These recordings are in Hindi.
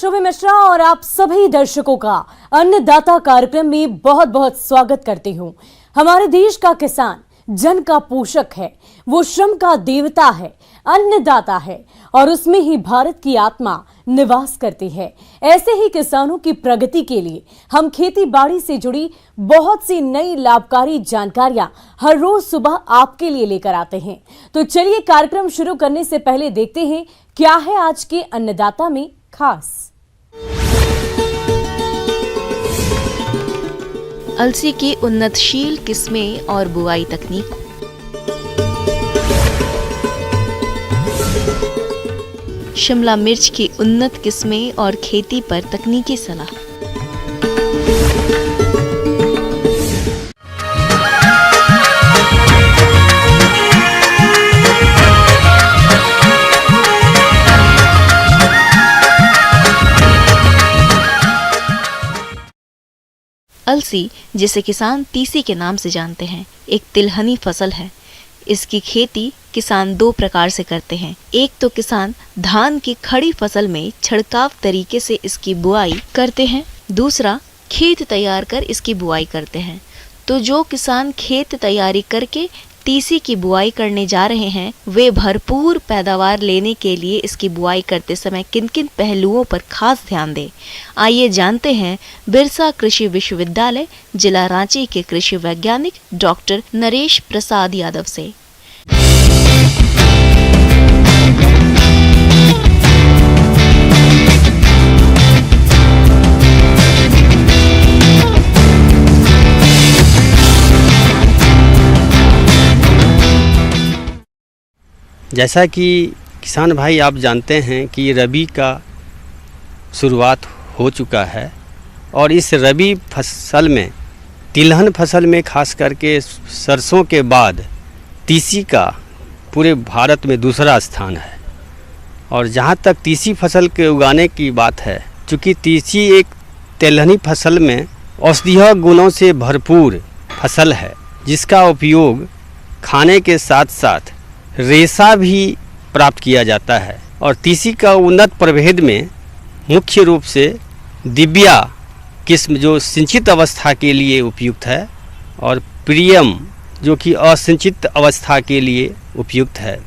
शोभा मिश्रा और आप सभी दर्शकों का अन्नदाता कार्यक्रम में बहुत बहुत स्वागत करती हूं। हमारे देश का किसान जन का पोषक है, वो श्रम का देवता है, अन्नदाता है और उसमें ही भारत की आत्मा निवास करती है। ऐसे ही किसानों की प्रगति के लिए हम खेती बाड़ी से जुड़ी बहुत सी नई लाभकारी जानकारियां हर रोज सुबह आपके लिए लेकर आते हैं। तो चलिए कार्यक्रम शुरू करने से पहले देखते हैं क्या है आज के अन्नदाता में खास। अलसी की उन्नतशील किस्में और बुआई तकनीक। शिमला मिर्च की उन्नत किस्में और खेती पर तकनीकी सलाह। अलसी, जिसे किसान तीसी के नाम से जानते हैं, एक तिलहनी फसल है। इसकी खेती किसान दो प्रकार से करते हैं। एक तो किसान धान की खड़ी फसल में छिड़काव तरीके से इसकी बुआई करते हैं, दूसरा खेत तैयार कर इसकी बुआई करते हैं। तो जो किसान खेत तैयारी करके तीसी की बुआई करने जा रहे हैं, वे भरपूर पैदावार लेने के लिए इसकी बुआई करते समय किन किन पहलुओं पर खास ध्यान दें। आइए जानते हैं बिरसा कृषि विश्वविद्यालय जिला रांची के कृषि वैज्ञानिक डॉक्टर नरेश प्रसाद यादव से। जैसा कि किसान भाई आप जानते हैं कि रबी का शुरुआत हो चुका है और इस रबी फसल में तिलहन फसल में खास करके सरसों के बाद तीसी का पूरे भारत में दूसरा स्थान है। और जहाँ तक तीसी फसल के उगाने की बात है, चूँकि तीसी एक तिलहनी फसल में औषधीय गुणों से भरपूर फसल है, जिसका उपयोग खाने के साथ साथ रेशा भी प्राप्त किया जाता है। और तीसी का उन्नत प्रभेद में मुख्य रूप से दिव्या किस्म जो सिंचित अवस्था के लिए उपयुक्त है और प्रियम जो कि असिंचित अवस्था के लिए उपयुक्त है,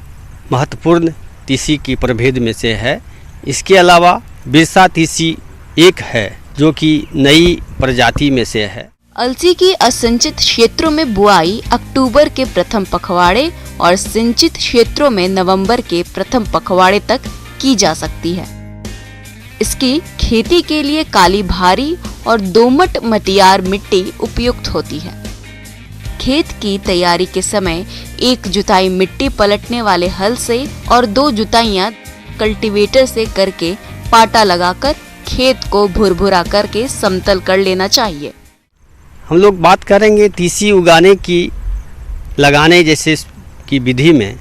महत्वपूर्ण तीसी की प्रभेद में से है। इसके अलावा बिरसा तीसी एक है जो कि नई प्रजाति में से है। अलसी की असिंचित क्षेत्रों में बुआई अक्टूबर के प्रथम पखवाड़े और सिंचित क्षेत्रों में नवंबर के प्रथम पखवाड़े तक की जा सकती है। इसकी खेती के लिए काली भारी और दोमट मटियार मिट्टी उपयुक्त होती है। खेत की तैयारी के समय एक जुताई मिट्टी पलटने वाले हल से और दो जुताइयां कल्टीवेटर से करके पाटा लगाकर खेत को भुरभुरा करके समतल कर लेना चाहिए। हम लोग बात करेंगे तीसी उगाने की, लगाने जैसे की विधि में।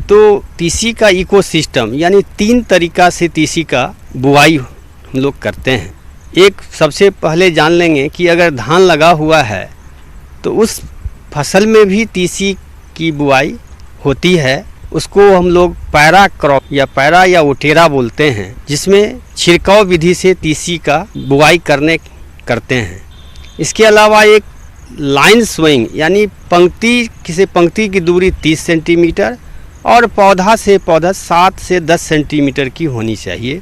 तो तीसी का इकोसिस्टम यानी 3 तरीका से तीसी का बुआई हम लोग करते हैं। एक सबसे पहले जान लेंगे कि अगर धान लगा हुआ है तो उस फसल में भी तीसी की बुआई होती है। उसको हम लोग पैरा क्रॉप या पैरा या ओटेरा बोलते हैं, जिसमें छिड़काव विधि से तीसी का बुआई करते हैं। इसके अलावा एक लाइन स्विंग यानी पंक्ति से पंक्ति की दूरी 30 सेंटीमीटर और पौधा से पौधा 7 से 10 सेंटीमीटर की होनी चाहिए।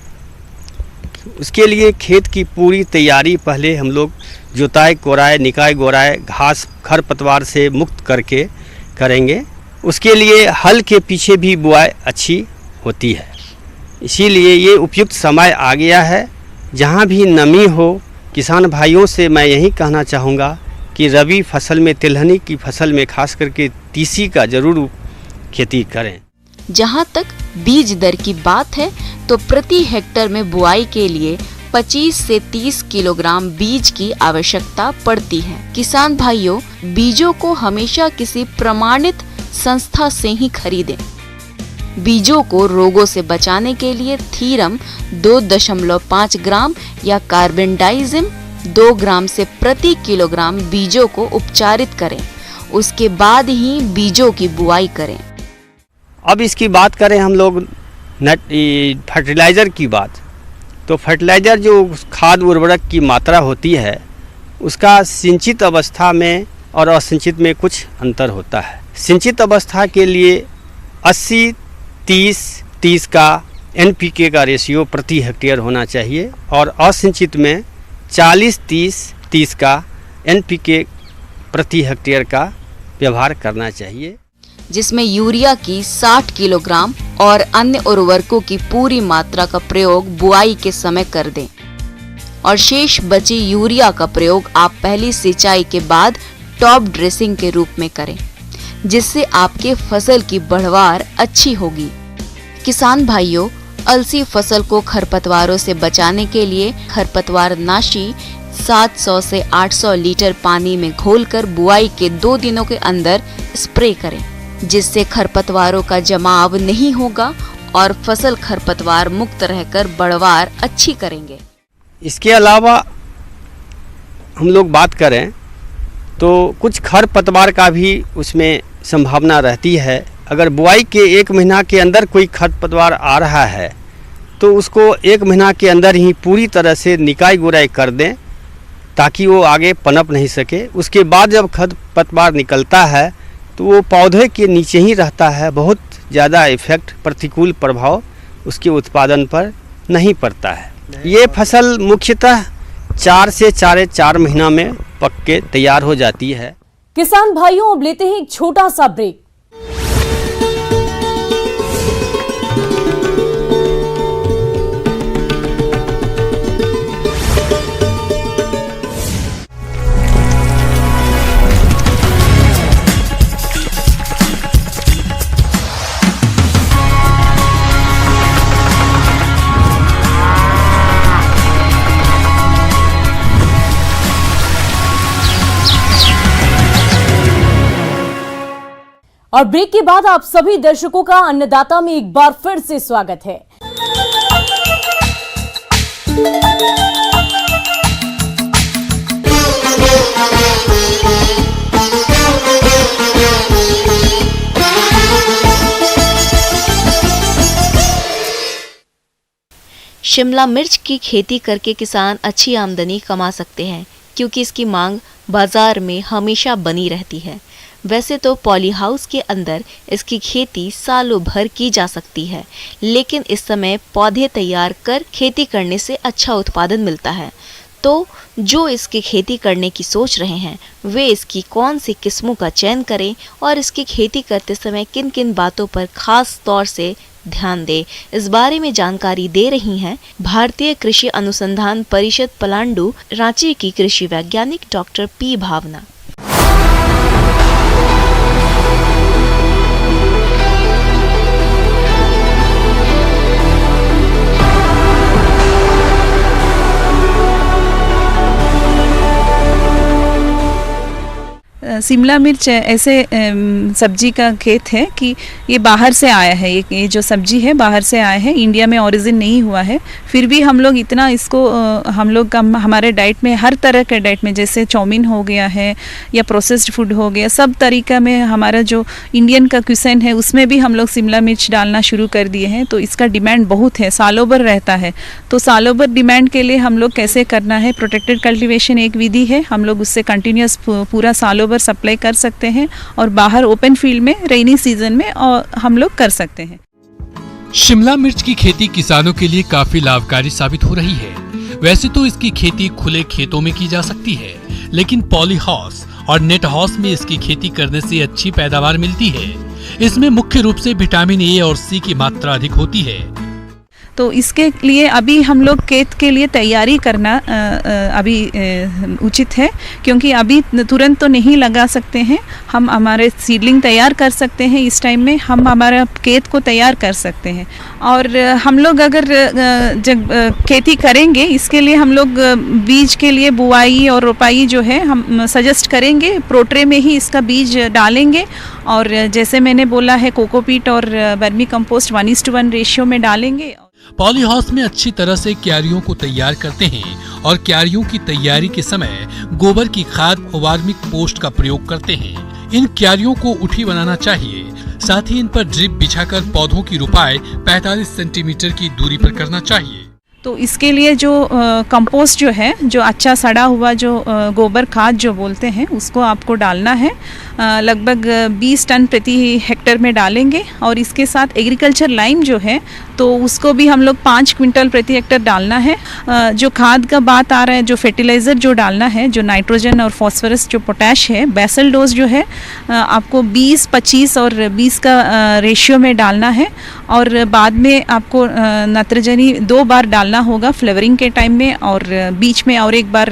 उसके लिए खेत की पूरी तैयारी पहले हम लोग जुताई कोराई निकाय गोराई घास खरपतवार से मुक्त करके करेंगे। उसके लिए हल के पीछे भी बुआई अच्छी होती है। इसीलिए ये उपयुक्त समय आ गया है। जहाँ भी नमी हो, किसान भाइयों से मैं यही कहना चाहूँगा कि रबी फसल में तिलहनी की फसल में खास करके तीसी का जरूर खेती करें। जहाँ तक बीज दर की बात है तो प्रति हेक्टर में बुआई के लिए 25 से 30 किलोग्राम बीज की आवश्यकता पड़ती है। किसान भाइयों, बीजों को हमेशा किसी प्रमाणित संस्था से ही खरीदें। बीजों को रोगों से बचाने के लिए थीरम 2.5 ग्राम या कार्बेंडाइजिम 2 ग्राम से प्रति किलोग्राम बीजों को उपचारित करें। उसके बाद ही बीजों की बुआई करें। अब इसकी बात करें हम लोग फर्टिलाइज़र की बात, तो फर्टिलाइज़र जो खाद उर्वरक की मात्रा होती है उसका सिंचित अवस्था में और असिंचित में कुछ अंतर होता है। सिंचित अवस्था के लिए 80-30-30 का NPK का रेशियो प्रति हेक्टेयर होना चाहिए और असिंचित में 40-30-30 का NPK प्रति हेक्टेयर का व्यवहार करना चाहिए, जिसमें यूरिया की 60 किलोग्राम और अन्य उर्वरकों की पूरी मात्रा का प्रयोग बुआई के समय कर दें और शेष बची यूरिया का प्रयोग आप पहली सिंचाई के बाद टॉप ड्रेसिंग के रूप में करें, जिससे आपके फसल की बढ़वार अच्छी होगी। किसान भाइयों, अलसी फसल को खरपतवारों से बचाने के लिए खरपतवार नाशी 700 से 800 लीटर पानी में घोलकर बुआई के 2 दिनों के अंदर स्प्रे करें, जिससे खरपतवारों का जमाव नहीं होगा और फसल खरपतवार मुक्त रहकर बढ़वार अच्छी करेंगे। इसके अलावा हम लोग बात करें तो कुछ खरपतवार का भी उसमें संभावना रहती है। अगर बुआई के 1 महीना के अंदर कोई खरपतवार आ रहा है तो उसको 1 महीना के अंदर ही पूरी तरह से निकाई गुड़ाई कर दें ताकि वो आगे पनप नहीं सके। उसके बाद जब खरपतवार निकलता है तो वो पौधे के नीचे ही रहता है, बहुत ज़्यादा इफेक्ट प्रतिकूल प्रभाव उसके उत्पादन पर नहीं पड़ता है। ये फसल मुख्यतः 4 से 4.25 महीना में पक के तैयार हो जाती है। किसान भाइयों, अब लेते हैं एक छोटा सा ब्रेक। और ब्रेक के बाद आप सभी दर्शकों का अन्नदाता में एक बार फिर से स्वागत है। शिमला मिर्च की खेती करके किसान अच्छी आमदनी कमा सकते हैं, क्योंकि इसकी मांग बाजार में हमेशा बनी रहती है। वैसे तो पॉली हाउस के अंदर इसकी खेती सालों भर की जा सकती है, लेकिन इस समय पौधे तैयार कर खेती करने से अच्छा उत्पादन मिलता है। तो जो इसकी खेती करने की सोच रहे हैं वे इसकी कौन सी किस्मों का चयन करें और इसकी खेती करते समय किन किन बातों पर खास तौर से ध्यान दें, इस बारे में जानकारी दे रही हैं भारतीय कृषि अनुसंधान परिषद पलांडू रांची की कृषि वैज्ञानिक डॉक्टर पी भावना। शिमला मिर्च ऐसे सब्जी का खेत है कि ये बाहर से आया है। ये जो सब्जी है बाहर से आया है, इंडिया में ओरिजिन नहीं हुआ है। फिर भी हम लोग इतना इसको हम लोग हमारे डाइट में, हर तरह के डाइट में, जैसे चाउमीन हो गया है या प्रोसेस्ड फूड हो गया, सब तरीका में हमारा जो इंडियन का क्यूसिन है उसमें भी हम लोग शिमला मिर्च डालना शुरू कर दिए हैं। तो इसका डिमांड बहुत है, सालों भर रहता है। तो सालों भर डिमांड के लिए हम लोग कैसे करना है, प्रोटेक्टेड कल्टीवेशन एक विधि है, हम लोग उससे कंटिन्यूस पूरा सालों भर सप्लाई कर सकते हैं और बाहर ओपन फील्ड में रेनी सीजन में और हम लोग कर सकते हैं। शिमला मिर्च की खेती किसानों के लिए काफी लाभकारी साबित हो रही है। वैसे तो इसकी खेती खुले खेतों में की जा सकती है, लेकिन पॉली हाउस और नेट हाउस में इसकी खेती करने से अच्छी पैदावार मिलती है। इसमें मुख्य रूप से विटामिन ए और सी की मात्रा अधिक होती है। तो इसके लिए अभी हम लोग खेत के लिए तैयारी करना अभी उचित है, क्योंकि अभी तुरंत तो नहीं लगा सकते हैं। हम हमारे सीडलिंग तैयार कर सकते हैं, इस टाइम में हम हमारा खेत को तैयार कर सकते हैं। और हम लोग अगर जब खेती करेंगे, इसके लिए हम लोग बीज के लिए बुआई और रोपाई जो है हम सजेस्ट करेंगे, प्रोट्रे में ही इसका बीज डालेंगे। और जैसे मैंने बोला है, कोकोपीट और वर्मी कंपोस्ट 1:1 रेशियो में डालेंगे। पॉली हाउस में अच्छी तरह से क्यारियों को तैयार करते हैं और क्यारियों की तैयारी के समय गोबर की खाद और वर्मिक पोस्ट का प्रयोग करते हैं। इन क्यारियों को उठी बनाना चाहिए, साथ ही इन पर ड्रिप बिछाकर पौधों की रोपाई 45 सेंटीमीटर की दूरी पर करना चाहिए। तो इसके लिए जो कंपोस्ट जो है, जो अच्छा सड़ा हुआ जो गोबर खाद जो बोलते हैं, उसको आपको डालना है। लगभग 20 टन प्रति हेक्टेयर में डालेंगे। और इसके साथ एग्रीकल्चर लाइम जो है तो उसको भी हम लोग 5 क्विंटल प्रति हेक्टेयर डालना है। जो खाद का बात आ रहा है, जो फर्टिलाइज़र जो डालना है, जो नाइट्रोजन और फॉस्फोरस जो पोटैश है, बेसल डोज जो है आपको 20, 25 और 20 का रेशियो में डालना है। और बाद में आपको नत्रजनी 2 बार डालना होगा, फ्लेवरिंग के टाइम में और बीच में और एक बार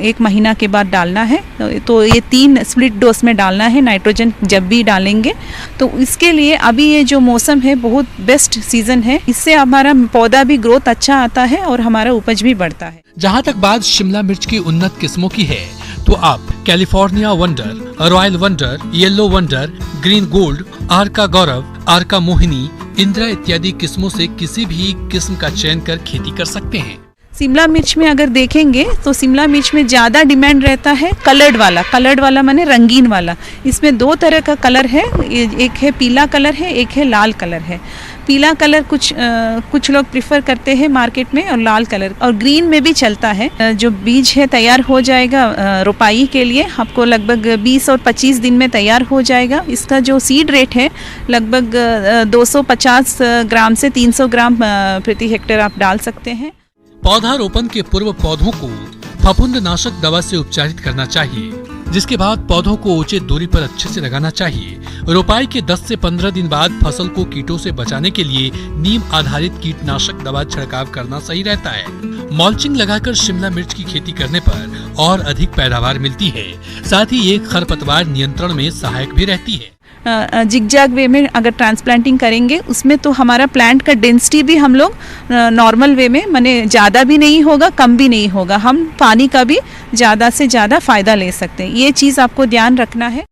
1 महीना के बाद डालना है। तो ये 3 स्प्लिट डोज में डालना है नाइट्रोजन जब भी डालेंगे। तो इसके लिए अभी ये जो मौसम है बहुत बेस्ट सीजन है, इससे हमारा पौधा भी ग्रोथ अच्छा आता है और हमारा उपज भी बढ़ता है। जहाँ तक बात शिमला मिर्च की उन्नत किस्मों की है तो आप California wonder, royal wonder, yellow wonder, green gold, Arka Gaurav, Arka Mohini, Indira इत्यादि किस्मों से किसी भी किस्म का चयन कर खेती कर सकते हैं। शिमला मिर्च में अगर देखेंगे तो शिमला मिर्च में ज़्यादा डिमांड रहता है कलर्ड वाला माने रंगीन वाला। इसमें 2 तरह का कलर है, एक है पीला कलर है, एक है लाल कलर है। पीला कलर कुछ लोग प्रिफर करते हैं मार्केट में, और लाल कलर और ग्रीन में भी चलता है। जो बीज है तैयार हो जाएगा रोपाई के लिए, आपको लगभग 20 और 25 दिन में तैयार हो जाएगा। इसका जो सीड रेट है लगभग 250 ग्राम से 300 ग्राम प्रति हेक्टेयर आप डाल सकते हैं। पौधारोपण के पूर्व पौधों को फफूंदनाशक दवा से उपचारित करना चाहिए, जिसके बाद पौधों को उचित दूरी पर अच्छे से लगाना चाहिए। रोपाई के 10 से 15 दिन बाद फसल को कीटों से बचाने के लिए नीम आधारित कीटनाशक दवा छिड़काव करना सही रहता है। मल्चिंग लगाकर शिमला मिर्च की खेती करने पर और अधिक पैदावार मिलती है, साथ ही ये खरपतवार नियंत्रण में सहायक भी रहती है। जिगजैग वे में अगर ट्रांसप्लांटिंग करेंगे उसमें तो हमारा प्लांट का डेंसिटी भी हम लोग नॉर्मल वे में, माने ज़्यादा भी नहीं होगा कम भी नहीं होगा, हम पानी का भी ज़्यादा से ज़्यादा फ़ायदा ले सकते हैं। ये चीज़ आपको ध्यान रखना है।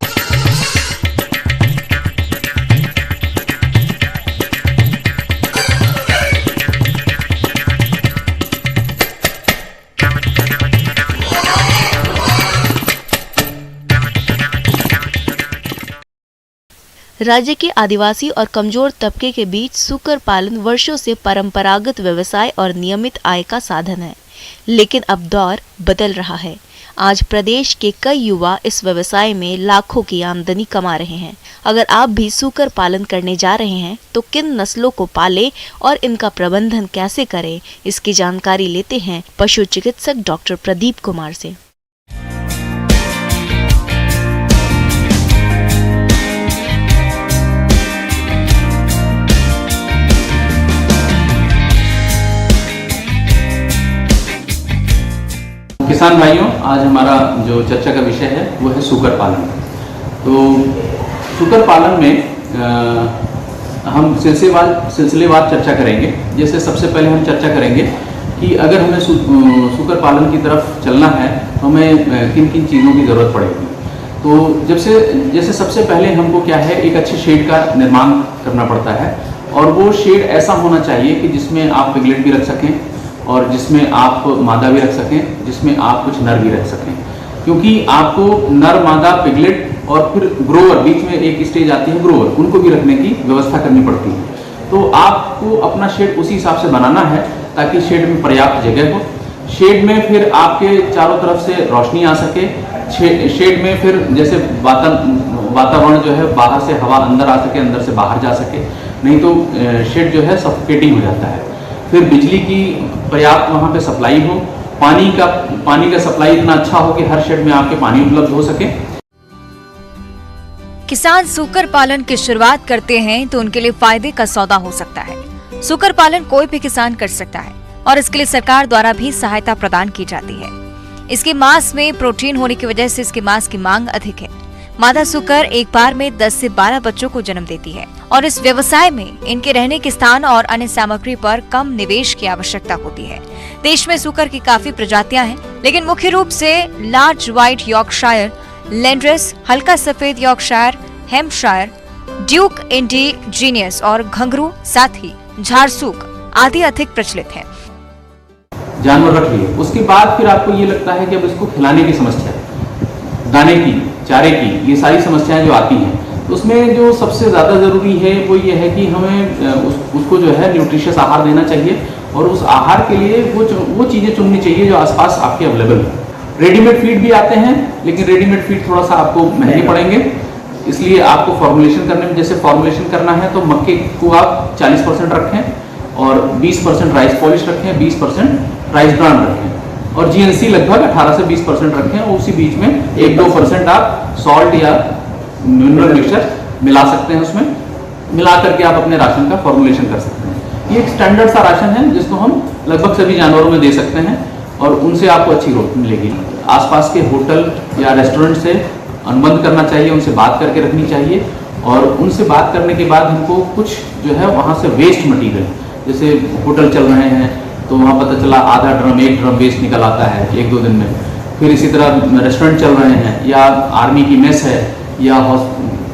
राज्य के आदिवासी और कमजोर तबके के बीच सूकर पालन वर्षों से परंपरागत व्यवसाय और नियमित आय का साधन है, लेकिन अब दौर बदल रहा है। आज प्रदेश के कई युवा इस व्यवसाय में लाखों की आमदनी कमा रहे हैं। अगर आप भी सूकर पालन करने जा रहे हैं तो किन नस्लों को पाले और इनका प्रबंधन कैसे करें, इसकी जानकारी लेते हैं पशु चिकित्सक डॉक्टर प्रदीप कुमार से। किसान भाइयों, आज हमारा जो चर्चा का विषय है वो है सूकर पालन। तो सूकर पालन में हम सिलसिलेवार चर्चा करेंगे। जैसे सबसे पहले हम चर्चा करेंगे कि अगर हमें सूकर पालन की तरफ चलना है तो हमें किन किन चीज़ों की ज़रूरत पड़ेगी। तो जैसे सबसे पहले हमको क्या है, एक अच्छे शेड का निर्माण करना पड़ता है, और वो शेड ऐसा होना चाहिए कि जिसमें आप पिगलेट भी रख सकें और जिसमें आप मादा भी रख सकें, जिसमें आप कुछ नर भी रख सकें। क्योंकि आपको नर, मादा, पिगलेट और फिर ग्रोवर, बीच में एक स्टेज आती है ग्रोवर, उनको भी रखने की व्यवस्था करनी पड़ती है। तो आपको अपना शेड उसी हिसाब से बनाना है ताकि शेड में पर्याप्त जगह हो। शेड में फिर आपके चारों तरफ से रोशनी आ सके। शेड में फिर जैसे वातावरण जो है, बाहर से हवा अंदर आ सके, अंदर से बाहर जा सके, नहीं तो शेड जो है सफोकेटिंग हो जाता है। फिर बिजली की पर्याप्त वहाँ पे सप्लाई हो। पानी का सप्लाई इतना अच्छा हो कि हर शेड में आपके पानी उपलब्ध हो सके। किसान सूकर पालन की शुरुआत करते हैं तो उनके लिए फायदे का सौदा हो सकता है। सूकर पालन कोई भी किसान कर सकता है और इसके लिए सरकार द्वारा भी सहायता प्रदान की जाती है। इसके मांस में प्रोटीन होने की वजह से इसके मांस की मांग अधिक है। मादा सूकर एक बार में 10 से 12 बच्चों को जन्म देती है और इस व्यवसाय में इनके रहने के स्थान और अन्य सामग्री पर कम निवेश की आवश्यकता होती है। देश में सूकर की काफी प्रजातियां हैं, लेकिन मुख्य रूप से लार्ज व्हाइट यॉर्कशायर, लैंड्रेस, हल्का सफेद यॉर्कशायर, हैम्पशायर, ड्यूक इंडिजीनियस और घंघरू, साथ ही झारसूक आदि अधिक प्रचलित हैं। जानवर रख लिए, उसके बाद फिर आपको ये लगता है कि अब इसको खिलाने की समस्या, दाने की, चारे की, ये सारी समस्याएं जो आती हैं, तो उसमें जो सबसे ज़्यादा ज़रूरी है वो ये है कि हमें उसको जो है न्यूट्रिशियस आहार देना चाहिए और उस आहार के लिए वो चीज़ें चुननी चाहिए जो आसपास आपके अवेलेबल है। रेडीमेड फीड भी आते हैं, लेकिन रेडीमेड फीड थोड़ा सा आपको महंगे पड़ेंगे, इसलिए आपको फॉर्मुलेशन करने में, जैसे फॉर्मुलेशन करना है तो मक्के को आप 40% रखें और 20% राइस पॉलिश रखें, 20% राइस ब्रान रखें और जीएनसी लगभग 18 से 20% रखें और उसी बीच में 1-2% आप सॉल्ट या मिनरल मिक्सचर मिला सकते हैं, उसमें मिला करके आप अपने राशन का फॉर्मुलेशन कर सकते हैं। ये एक स्टैंडर्ड सा राशन है जिसको हम लगभग सभी जानवरों में दे सकते हैं और उनसे आपको अच्छी ग्रोथ मिलेगी। आसपास के होटल या रेस्टोरेंट से अनुबंध करना चाहिए, उनसे बात करके रखनी चाहिए और उनसे बात करने के बाद हमको कुछ जो है वहाँ से वेस्ट मटीरियल, जैसे होटल चल रहे हैं तो वहाँ पता चला आधा ड्रम 1 ड्रम वेस्ट निकल आता है 1-2 दिन में, फिर इसी तरह रेस्टोरेंट चल रहे हैं या आर्मी की मेस है या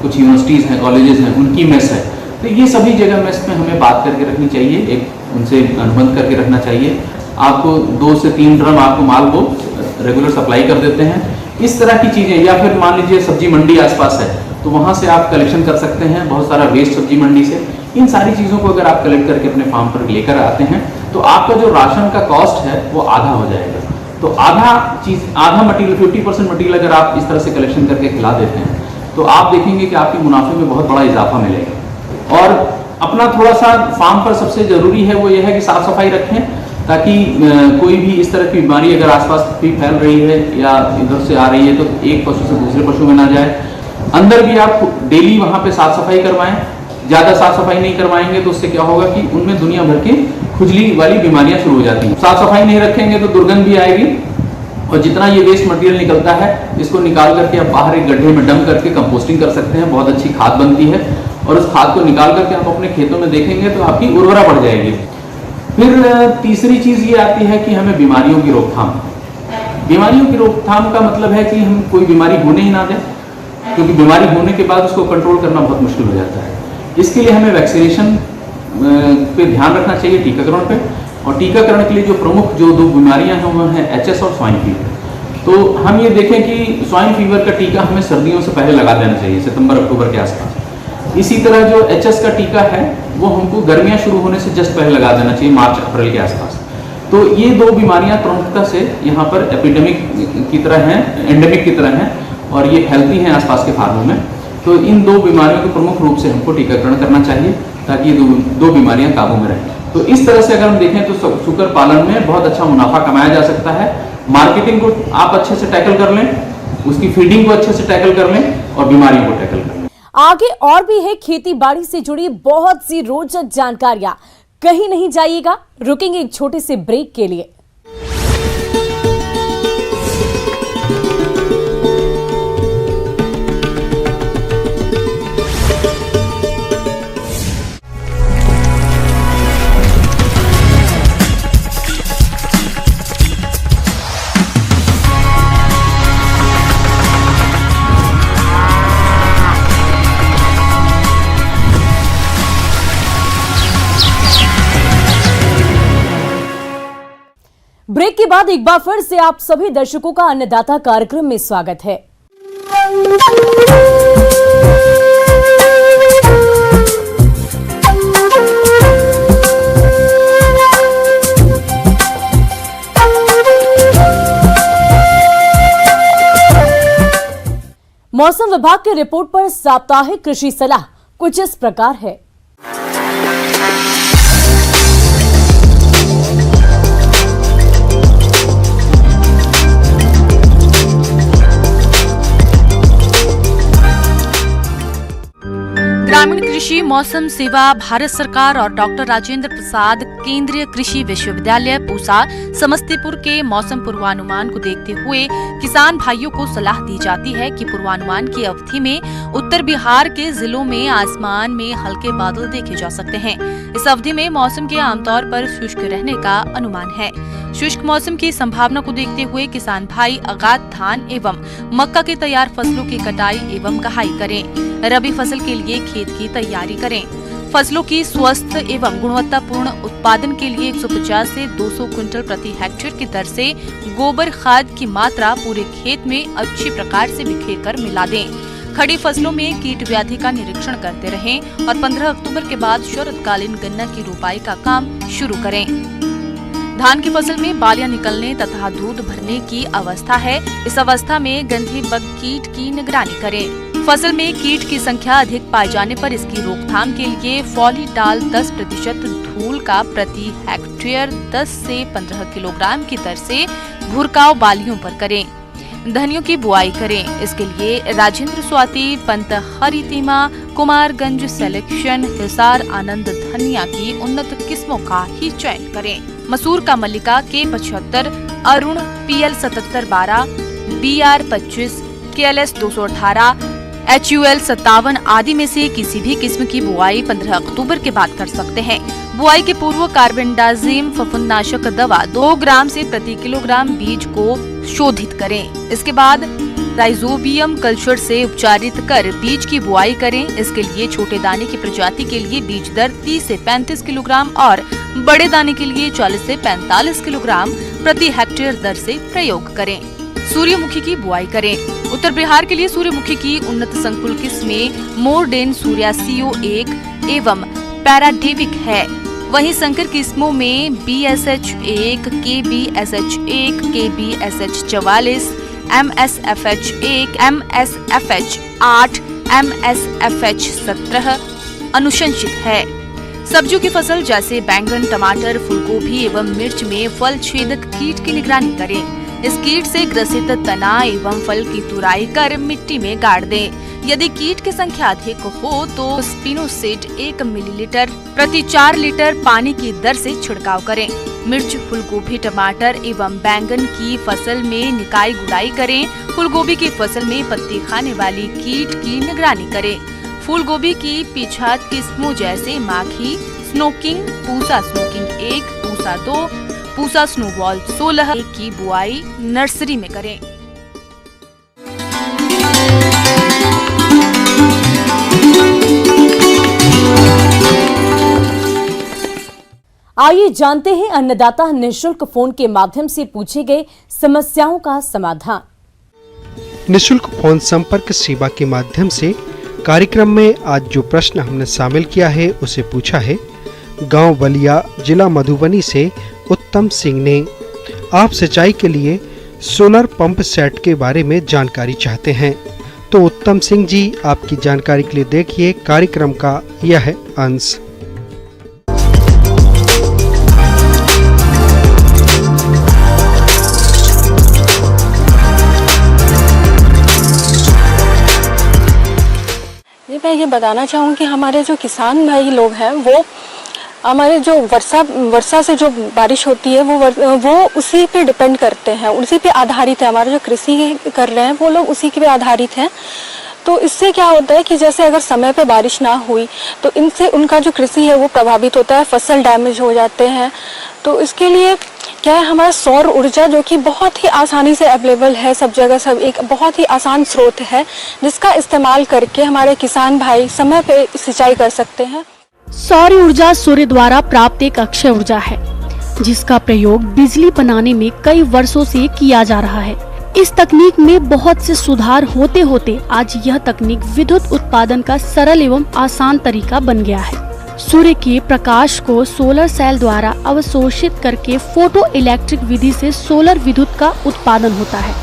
कुछ यूनिवर्सिटीज़ हैं, कॉलेजेस हैं, उनकी मेस है, तो ये सभी जगह मेस में हमें बात करके रखनी चाहिए, एक उनसे अनुबंध करके रखना चाहिए। आपको 2 से 3 ड्रम आपको माल को रेगुलर सप्लाई कर देते हैं, इस तरह की चीज़ें। या फिर मान लीजिए सब्जी मंडी आसपास है तो वहाँ से आप कलेक्शन कर सकते हैं, बहुत सारा वेस्ट सब्जी मंडी से। इन सारी चीज़ों को अगर आप कलेक्ट करके अपने फार्म पर लेकर आते हैं तो आपका जो राशन का कॉस्ट है वो आधा हो जाएगा। तो आधा मटीरियल 50% मटीरियल अगर आप इस तरह से कलेक्शन करके खिला देते हैं तो आप देखेंगे कि आपके मुनाफे में बहुत बड़ा इजाफा मिलेगा। और अपना थोड़ा सा फार्म पर सबसे ज़रूरी है वो ये है कि साफ़ सफाई रखें, ताकि कोई भी इस तरह की बीमारी अगर आसपास भी फैल रही है या इधर से आ रही है तो एक पशु से दूसरे पशु में ना जाए। अंदर भी आप डेली वहाँ पे साफ़ सफाई करवाएं, ज़्यादा साफ़ सफाई नहीं करवाएंगे तो उससे क्या होगा कि उनमें दुनिया भर की खुजली वाली बीमारियाँ शुरू हो जाती हैं। साफ़ सफाई नहीं रखेंगे तो दुर्गंध भी आएगी और जितना ये वेस्ट मटेरियल निकलता है इसको निकाल करके आप बाहर एक गड्ढे में डंप करके कंपोस्टिंग कर सकते हैं, बहुत अच्छी खाद बनती है और उस खाद को निकाल करके आप अपने खेतों में देखेंगे तो आपकी उर्वरा बढ़ जाएगी। फिर तीसरी चीज़ ये आती है कि हमें बीमारियों की रोकथाम। बीमारियों की रोकथाम का मतलब है कि हम कोई बीमारी होने ही ना दें, क्योंकि बीमारी होने के बाद उसको कंट्रोल करना बहुत मुश्किल हो जाता है। इसके लिए हमें वैक्सीनेशन पे ध्यान रखना चाहिए, टीकाकरण पे। और टीकाकरण के लिए जो प्रमुख जो 2 बीमारियां हैं वो हैं एचएस और स्वाइन फीवर। तो हम ये देखें कि स्वाइन फीवर का टीका हमें सर्दियों से पहले लगा देना चाहिए, सितंबर-अक्टूबर के आसपास। इसी तरह जो एचएस का टीका है वो हमको गर्मियां शुरू होने से जस्ट पहले लगा देना चाहिए, मार्च-अप्रैल के आसपास। तो ये 2 बीमारियां प्रमुखता से यहाँ पर एपिडेमिक की तरह हैं, एंडेमिक की तरह हैं और ये फैलती हैं आसपास के फार्मों में। तो इन 2 बीमारियों को प्रमुख रूप से हमको टीकाकरण करना चाहिए ताकि ये 2 बीमारियां काबू में रहें। तो इस तरह से अगर हम देखें तो शुकर पालन में बहुत अच्छा मुनाफा कमाया जा सकता है। मार्केटिंग को आप अच्छे से टैकल कर लें, उसकी फीडिंग को अच्छे से टैकल कर लें और बीमारियों को टैकल कर लें। आगे और भी है खेती बाड़ी से जुड़ी बहुत सी रोचक जानकारियां, कहीं नहीं जाइएगा, रुकेंगे एक छोटे से ब्रेक के लिए। ब्रेक के बाद एक बार फिर से आप सभी दर्शकों का अन्नदाता कार्यक्रम में स्वागत है। मौसम विभाग की रिपोर्ट पर साप्ताहिक कृषि सलाह कुछ इस प्रकार है। ग्रामीण कृषि मौसम सेवा भारत सरकार और डॉक्टर राजेंद्र प्रसाद केंद्रीय कृषि विश्वविद्यालय पूसा समस्तीपुर के मौसम पूर्वानुमान को देखते हुए किसान भाइयों को सलाह दी जाती है कि पूर्वानुमान की अवधि में उत्तर बिहार के जिलों में आसमान में हल्के बादल देखे जा सकते हैं। इस अवधि में मौसम के आमतौर पर शुष्क रहने का अनुमान है। शुष्क मौसम की संभावना को देखते हुए किसान भाई आगात धान एवं मक्का के तैयार फसलों की कटाई एवं कहाई करें। रबी फसल के लिए खेत की तैयारी करें। फसलों की स्वस्थ एवं गुणवत्तापूर्ण उत्पादन के लिए 150 से 200 क्विंटल प्रति हेक्टेयर की दर से गोबर खाद की मात्रा पूरे खेत में अच्छी प्रकार से बिखेर कर मिला दें। खड़ी फसलों में कीट व्याधि का निरीक्षण करते रहें और 15 अक्टूबर के बाद शरदकालीन गन्ना की रोपाई का काम शुरू करें। धान की फसल में बालियां निकलने तथा दूध भरने की अवस्था है। इस अवस्था में गंधे बग कीट की निगरानी करें। फसल में कीट की संख्या अधिक पाए जाने पर इसकी रोकथाम के लिए फॉलीडाल 10% धूल का प्रति हेक्टेयर 10 से 15 किलोग्राम की दर से भुरकाव बालियों पर करें। धनियों की बुआई करें। इसके लिए राजेंद्र स्वाति, पंत हरितिमा, कुमारगंज सेलेक्शन, हिसार आनंद धनिया की उन्नत किस्मों का ही चयन करें। मसूर का मल्लिका K75, Arun PL 7712, BR 25, KLS 218, HUL 57 आदि में से किसी भी किस्म की बुआई 15 अक्टूबर के बाद कर सकते हैं। बुआई के पूर्व कार्बेंडाजिम फफूंदनाशक दवा 2 ग्राम से प्रति किलोग्राम बीज को शोधित करें। इसके बाद राइजोबियम कल्चर से उपचारित कर बीज की बुआई करें। इसके लिए छोटे दाने की प्रजाति के लिए बीज दर 30 से 35 किलोग्राम और बड़े दाने के लिए 40 से 45 किलोग्राम प्रति हेक्टेयर दर से प्रयोग करें। सूर्यमुखी की बुआई करें। उत्तर बिहार के लिए सूर्यमुखी की उन्नत संकुल किस्में मोरडेन सूर्या CO1 एवं पैराडेविक है। वहीं संकर किस्मों में BSH1, KBSH1, KBSH44, MSFH1, MSFH8, MSFH17 अनुशंसित है। सब्जियों की फसल जैसे बैंगन, टमाटर, फूलगोभी एवं मिर्च में फल छेदक कीट की निगरानी करें। इस कीट से ग्रसित तना एवं फल की तुराई कर मिट्टी में गाड़ दें। यदि कीट की संख्या अधिक हो तो स्पिनोसेट 1 मिलीलीटर प्रति 4 लीटर पानी की दर से छिड़काव करें। मिर्च, फूलगोभी, टमाटर एवं बैंगन की फसल में निकाई गुड़ाई करें। फूलगोभी की फसल में पत्ती खाने वाली कीट की निगरानी करें। फूलगोभी की पीछात किस्मों जैसे माखी, स्नोकिंग, पूसा स्नोकिंग 1, पूसा 2, पूसा स्नोबॉल 16 की बुआई नर्सरी में करें। आइए जानते हैं अन्नदाता निशुल्क फोन के माध्यम से पूछे गए समस्याओं का समाधान। निशुल्क फोन संपर्क सेवा के माध्यम से कार्यक्रम में आज जो प्रश्न हमने शामिल किया है उसे पूछा है गांव बलिया, जिला मधुबनी से उत्तम सिंह ने। आप सिंचाई के लिए सोलर पंप सेट के बारे में जानकारी चाहते हैं तो उत्तम सिंह जी, आपकी जानकारी के लिए देखिए कार्यक्रम का यह अंश। मैं ये बताना चाहूँगी कि हमारे जो किसान भाई लोग हैं वो हमारे जो वर्षा से जो बारिश होती है वो उसी पे डिपेंड करते हैं, उसी पे आधारित है। हमारे जो कृषि कर रहे हैं वो लोग उसी पे आधारित हैं। तो इससे क्या होता है कि जैसे अगर समय पे बारिश ना हुई तो इनसे उनका जो कृषि है वो प्रभावित होता है, फसल डैमेज हो जाते हैं। तो इसके लिए क्या है, हमारा सौर ऊर्जा जो कि बहुत ही आसानी से अवेलेबल है सब जगह, सब एक बहुत ही आसान स्रोत है जिसका इस्तेमाल करके हमारे किसान भाई समय पे सिंचाई कर सकते हैं। सौर ऊर्जा सूर्य द्वारा प्राप्त एक अक्षय ऊर्जा है जिसका प्रयोग बिजली बनाने में कई वर्षों से किया जा रहा है। इस तकनीक में बहुत से सुधार होते होते आज यह तकनीक विद्युत उत्पादन का सरल एवं आसान तरीका बन गया है। सूर्य के प्रकाश को सोलर सेल द्वारा अवशोषित करके फोटो इलेक्ट्रिक विधि से सोलर विद्युत का उत्पादन होता है।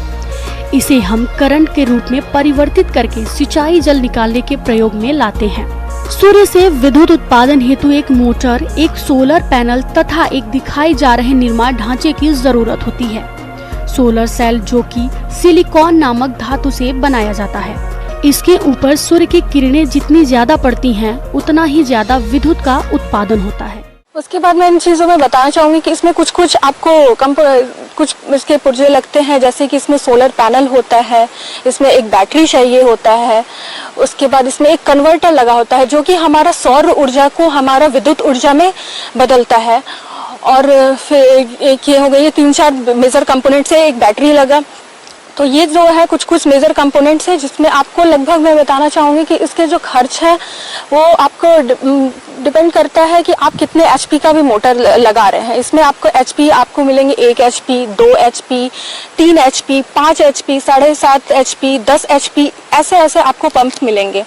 इसे हम करंट के रूप में परिवर्तित करके सिंचाई जल निकालने के प्रयोग में लाते हैं। सूर्य से विद्युत उत्पादन हेतु एक मोटर, एक सोलर पैनल तथा एक दिखाई जा रहे निर्माण ढांचे की जरूरत होती है। सोलर सेल जो कि सिलिकॉन नामक धातु से बनाया जाता है। इसके ऊपर सूर्य की किरणें जितनी ज्यादा पड़ती हैं उतना ही ज्यादा विद्युत का उत्पादन होता है। उसके बाद मैं इन चीज़ों में बताना चाहूँगी कि इसमें कुछ आपको कुछ इसके पुर्जे लगते हैं, जैसे कि इसमें सोलर पैनल होता है, इसमें एक बैटरी चाहिए होता है, उसके बाद इसमें एक कन्वर्टर लगा होता है जो कि हमारा सौर ऊर्जा को हमारा विद्युत ऊर्जा में बदलता है। और फिर एक ये हो गई, ये 3-4 मेजर कंपोनेंट से एक बैटरी लगा। तो ये जो है कुछ मेजर कंपोनेंट्स है जिसमें आपको लगभग मैं बताना चाहूँगी कि इसके जो खर्च है वो आपको डिपेंड करता है कि आप कितने एचपी का भी मोटर लगा रहे हैं। इसमें आपको एचपी आपको मिलेंगे 1 HP, 2 HP, 3 HP, 5 HP, 7.5 HP, 10 HP, ऐसे आपको पंप मिलेंगे।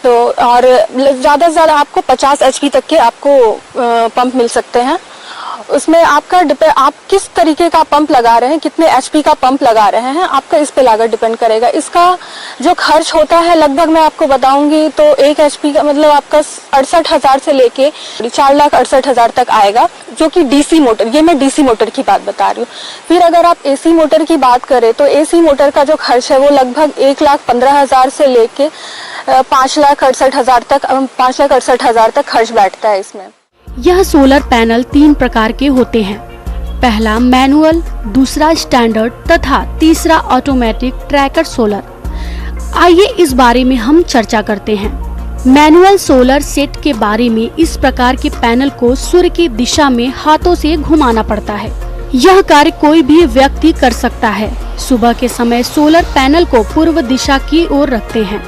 तो और ज़्यादा से ज़्यादा आपको 50 एचपी तक के आपको पंप मिल सकते हैं। उसमें आपका आप किस तरीके का पंप लगा रहे हैं, कितने एचपी का पंप लगा रहे हैं, आपका इस पे लागत डिपेंड करेगा। इसका जो खर्च होता है लगभग मैं आपको बताऊंगी तो 1 एचपी का मतलब आपका 68,000 से लेके 4,68,000 तक आएगा, जो कि डीसी मोटर, ये मैं डीसी मोटर की बात बता रही हूँ। फिर अगर आप एसी मोटर की बात करें तो एसी मोटर का जो खर्च है वो लगभग 1,15,000 से लेके 5,68,000 तक खर्च बैठता है इसमें। यह सोलर पैनल 3 प्रकार के होते हैं। पहला मैनुअल, दूसरा स्टैंडर्ड तथा तीसरा ऑटोमेटिक ट्रैकर सोलर। आइए इस बारे में हम चर्चा करते हैं। मैनुअल सोलर सेट के बारे में इस प्रकार के पैनल को सूर्य की दिशा में हाथों से घुमाना पड़ता है। यह कार्य कोई भी व्यक्ति कर सकता है। सुबह के समय सोलर पैनल को पूर्व दिशा की ओर रखते हैं,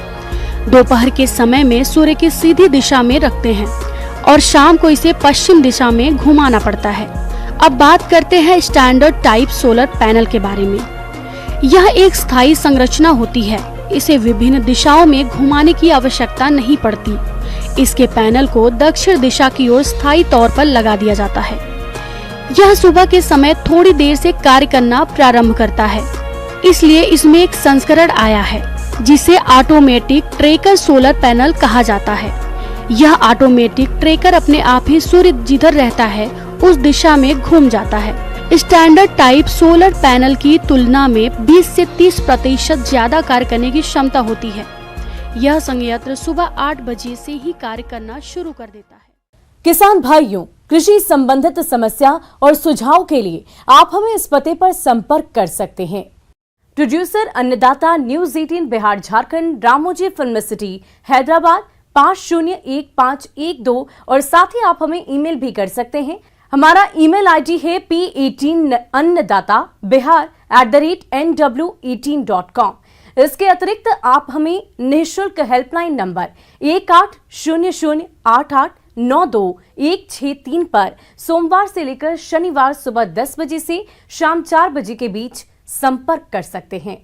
दोपहर के समय में सूर्य की सीधी दिशा में रखते हैं और शाम को इसे पश्चिम दिशा में घुमाना पड़ता है। अब बात करते हैं स्टैंडर्ड टाइप सोलर पैनल के बारे में। यह एक स्थायी संरचना होती है, इसे विभिन्न दिशाओं में घुमाने की आवश्यकता नहीं पड़ती। इसके पैनल को दक्षिण दिशा की ओर स्थायी तौर पर लगा दिया जाता है। यह सुबह के समय थोड़ी देर से कार्य करना प्रारंभ करता है, इसलिए इसमें एक संस्करण आया है जिसे ऑटोमेटिक ट्रैकर सोलर पैनल कहा जाता है। यह ऑटोमेटिक ट्रैकर अपने आप ही सूर्य जिधर रहता है उस दिशा में घूम जाता है। स्टैंडर्ड टाइप सोलर पैनल की तुलना में 20 से 30% ज्यादा कार्य करने की क्षमता होती है। यह संयंत्र सुबह 8 बजे से ही कार्य करना शुरू कर देता है। किसान भाइयों, कृषि संबंधित समस्या और सुझाव के लिए आप हमें इस पते पर संपर्क कर सकते हैं। प्रोड्यूसर अन्नदाता news 18 Bihar Jharkhand, Ramoji film city Hyderabad 501512 और साथ ही आप हमें ईमेल भी कर सकते हैं। हमारा ईमेल आईडी है p18annadatabihar@nw18.com। इसके अतिरिक्त आप हमें निःशुल्क हेल्पलाइन नंबर 18008892 पर सोमवार से लेकर शनिवार सुबह 10 बजे से शाम 4 बजे के बीच संपर्क कर सकते हैं।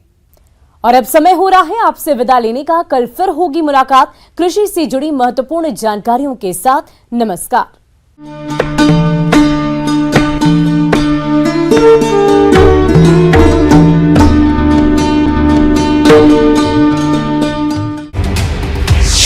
और अब समय हो रहा है आपसे विदा लेने का। कल फिर होगी मुलाकात कृषि से जुड़ी महत्वपूर्ण जानकारियों के साथ। नमस्कार।